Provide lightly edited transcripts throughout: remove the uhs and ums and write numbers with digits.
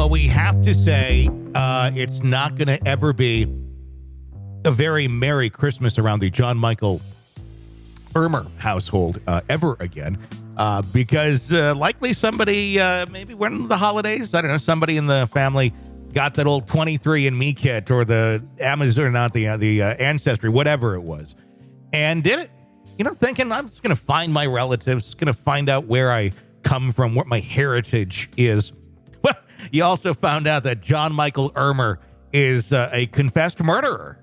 Well, we have to say it's not going to ever be a very Merry Christmas around the John Michael Irmer household ever again, because likely somebody, maybe when the holidays, I don't know, somebody in the family got that old 23andMe kit or the Amazon, not the Ancestry, whatever it was, and did it. You know, thinking I'm just going to find my relatives, going to find out where I come from, what my heritage is. Well, you also found out that John Michael Irmer is a confessed murderer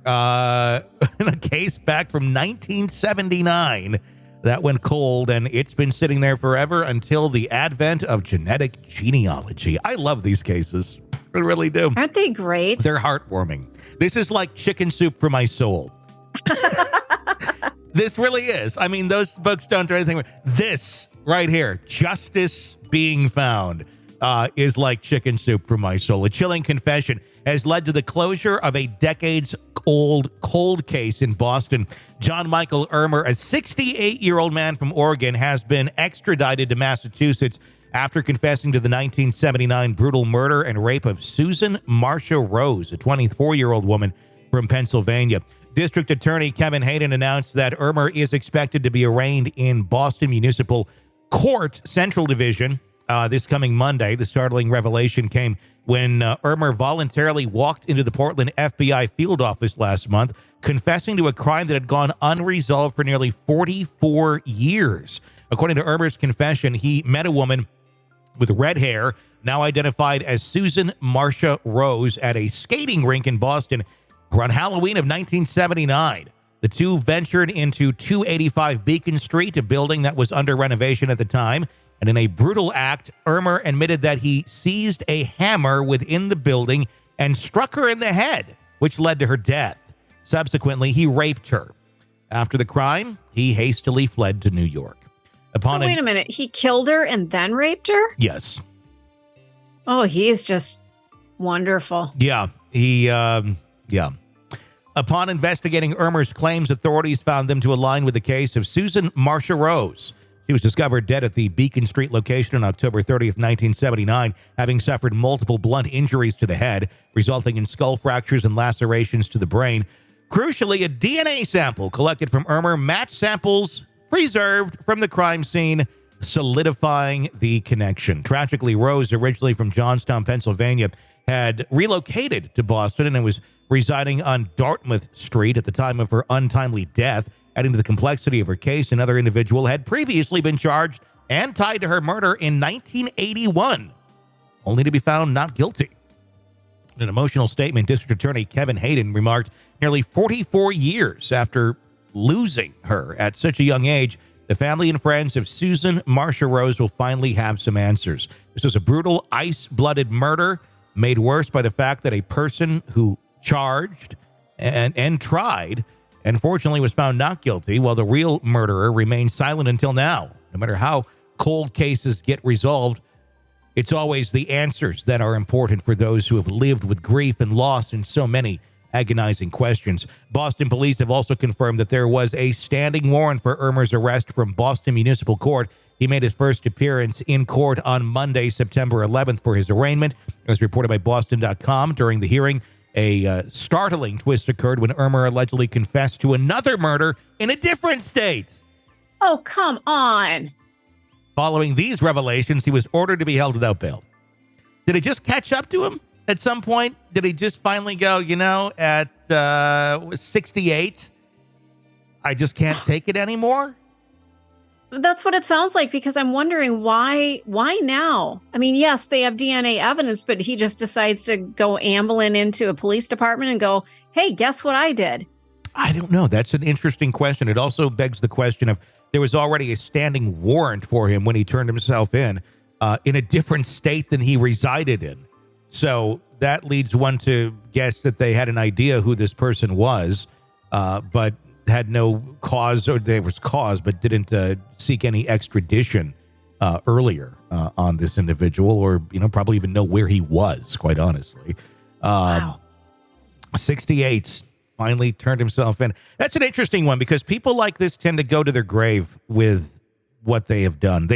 in a case back from 1979 that went cold, and it's been sitting there forever until the advent of genetic genealogy. I love these cases. I really do. Aren't they great? They're heartwarming. This is like chicken soup for my soul. This really is. I mean, those books don't do anything. This right here, justice being found, is like chicken soup for my soul. A chilling confession has led to the closure of a decades-old cold case in Boston. John Michael Irmer, a 68-year-old man from Oregon, has been extradited to Massachusetts after confessing to the 1979 brutal murder and rape of Susan Marcia Rose, a 24-year-old woman from Pennsylvania. District Attorney Kevin Hayden announced that Irmer is expected to be arraigned in Boston Municipal Court Central Division this coming Monday. The startling revelation came when Irmer voluntarily walked into the Portland FBI field office last month, confessing to a crime that had gone unresolved for nearly 44 years. According to Irmer's confession, he met a woman with red hair, now identified as Susan Marcia Rose, at a skating rink in Boston around Halloween of 1979. The two ventured into 285 Beacon Street, a building that was under renovation at the time, and in a brutal act, Irmer admitted that he seized a hammer within the building and struck her in the head, which led to her death. Subsequently, he raped her. After the crime, he hastily fled to New York. Wait a minute. He killed her and then raped her? Yes. Oh, he's just wonderful. Yeah. Yeah. Upon investigating Irmer's claims, authorities found them to align with the case of Susan Marcia Rose. She was discovered dead at the Beacon Street location on October 30th, 1979, having suffered multiple blunt injuries to the head, resulting in skull fractures and lacerations to the brain. Crucially, a DNA sample collected from Irmer matched samples preserved from the crime scene, solidifying the connection. Tragically, Rose, originally from Johnstown, Pennsylvania, had relocated to Boston and was residing on Dartmouth Street at the time of her untimely death. Adding to the complexity of her case, another individual had previously been charged and tied to her murder in 1981, only to be found not guilty. In an emotional statement, District Attorney Kevin Hayden remarked, nearly 44 years after losing her at such a young age, the family and friends of Susan Marcia Rose will finally have some answers. This was a brutal, ice-blooded murder made worse by the fact that a person who charged and tried, unfortunately, was found not guilty, while the real murderer remains silent until now. No matter how cold cases get resolved, it's always the answers that are important for those who have lived with grief and loss and so many agonizing questions. Boston police have also confirmed that there was a standing warrant for Irmer's arrest from Boston Municipal Court. He made his first appearance in court on Monday, September 11th, for his arraignment. As reported by Boston.com, during the hearing, a startling twist occurred when Irmer allegedly confessed to another murder in a different state. Oh, come on. Following these revelations, he was ordered to be held without bail. Did it just catch up to him at some point? Did he just finally go, at 68, I just can't take it anymore? That's what it sounds like, because I'm wondering why now? I mean, yes, they have DNA evidence, but he just decides to go ambling into a police department and go, hey, guess what I did? I don't know. That's an interesting question. It also begs the question of, there was already a standing warrant for him when he turned himself in a different state than he resided in. So that leads one to guess that they had an idea who this person was, but had no cause, or there was cause, but didn't seek any extradition earlier on this individual, or, probably even know where he was, quite honestly. Wow. 68 finally turned himself in. That's an interesting one, because people like this tend to go to their grave with what they have done.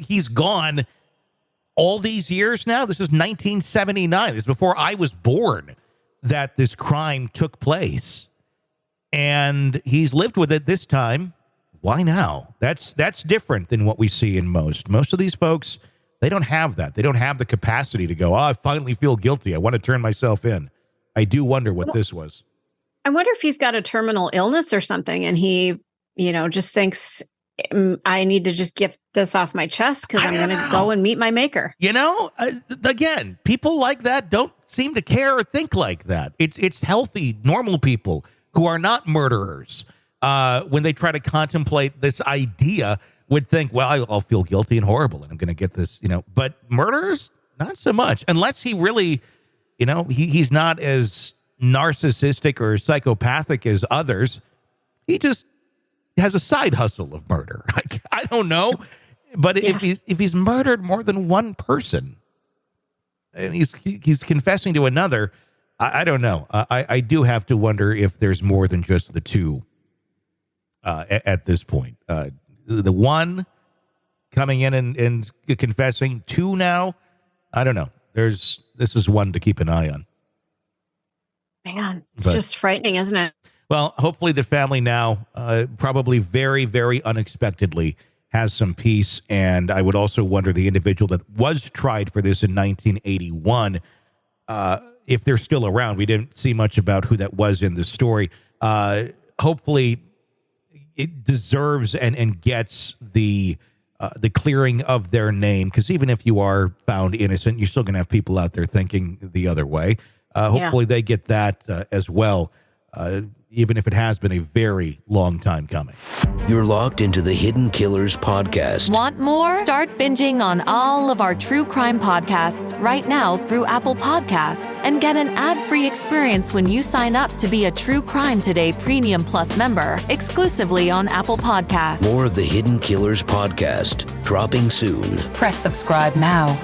He's gone all these years now. This is 1979. This is before I was born that this crime took place. And he's lived with it this time. Why now? That's different than what we see in most. Most of these folks, they don't have that. They don't have the capacity to go, I finally feel guilty. I want to turn myself in. I do wonder what this was. I wonder if he's got a terminal illness or something, and he, just thinks, I need to just get this off my chest because I'm going to go and meet my maker. Again, people like that don't seem to care or think like that. It's healthy, normal people who are not murderers. When they try to contemplate this idea, would think, well, I'll feel guilty and horrible, and I'm going to get this, But murderers, not so much, unless he really, he's not as narcissistic or psychopathic as others. He just has a side hustle of murder. I don't know, but if he's murdered more than one person, and he's confessing to another, I don't know. I do have to wonder if there's more than just the two. At this point, the one coming in and confessing, two now, I don't know. This is one to keep an eye on. Man, it's just frightening, isn't it? Well, hopefully the family now, probably very, very unexpectedly, has some peace. And I would also wonder the individual that was tried for this in 1981, if they're still around. We didn't see much about who that was in the story. Hopefully it deserves and gets the clearing of their name, because even if you are found innocent, you're still going to have people out there thinking the other way. Hopefully they get that as well, even if it has been a very long time coming. You're locked into the Hidden Killers podcast. Want more? Start binging on all of our true crime podcasts right now through Apple Podcasts, and get an ad-free experience when you sign up to be a True Crime Today Premium Plus member, exclusively on Apple Podcasts. More of the Hidden Killers podcast, dropping soon. Press subscribe now.